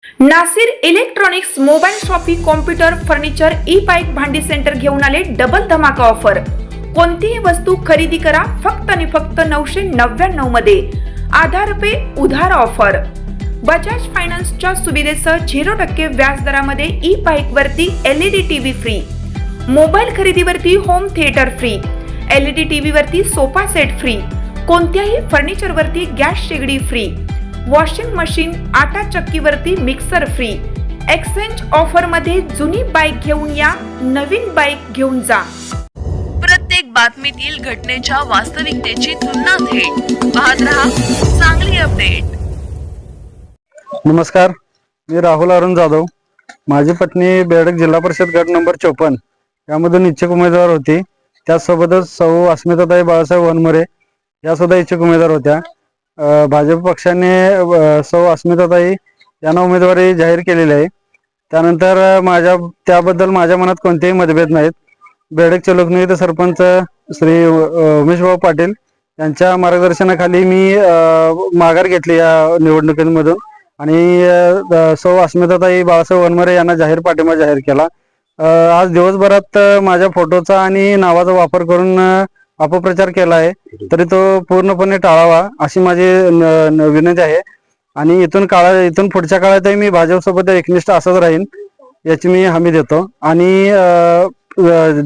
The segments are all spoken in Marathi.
Nasir electronics mobile shoppe computer furniture e bike भांडी सेंटर घेऊन आले डबल धमाका ऑफर। कोणतीही वस्तू खरेदी करा फक्त आणि फक्त 999 मध्ये। आधार पे उधार ऑफर। बजाज फायनान्सच्या सुविधेसह 0% व्याज दरामध्ये ई बाईक वरती LED टीव्ही फ्री, मोबाईल खरेदीवरती home theatre free, LED TV वरती सोफा सेट फ्री, कोणत्याही फर्निचर वरती गॅस शेगडी फ्री, वॉशिंग मशीन आटा चक्कीवरती मिक्सर फ्री। एक्सचेंज ऑफर मध्ये जुनी बाईक घेऊन या, नवीन बाईक घेऊन जा। प्रत्येक बातमीतील घटनेच्या वास्तविकतेची तुलना थेट पाहत रहा चांगली अपडेट। नमस्कार, मी राहुल अरुण जाधव। माझी पत्नी बेडक जिल्हा परिषद गट नंबर 54 यामधून इच्छुक उमेदवार होती। त्यासोबतच सौ अस्मिताताई बाळासाहेब वनमोरे या सुद्धा इच्छुक उमेदवार होत्या। भाजप पक्षाने सौ अस्मिताताई यांना उमेदवारी जाहीर केलेली आहे। त्यानंतर त्याबद्दल माझ्या मनात कोणतेही मतभेद नाहीत। बेडकचे लोकनियुक्त सरपंच श्री उमेशभाऊ पाटील यांच्या मार्गदर्शनाखाली मी माघार घेतली या निवडणुकीमधून आणि सौ अस्मिताताई बाळासाहेब वनमोरे यांना जाहीर पाठिंबा जाहीर केला। आज दिवसभरात माझ्या फोटोचा आणि नावाचा वापर करून अपप्रचार केला आहे, तरी तो पूर्णपणे टाळावा अशी माझी विनंती आहे। आणि इथून पुढच्या काळातही मी भाजपसोबत एकनिष्ठ असत राहीन याची मी हमी देतो। आणि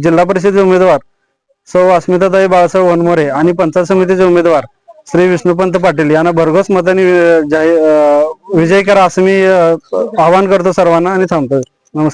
जिल्हा परिषदेचे उमेदवार सौ अस्मिताताई बाळासाहेब वनमोरे आणि पंचायत समितीचे उमेदवार श्री विष्णुपंत पाटील यांना भरघोस मताने विजयी करा असं मी आवाहन करतो सर्वांना आणि थांबतो।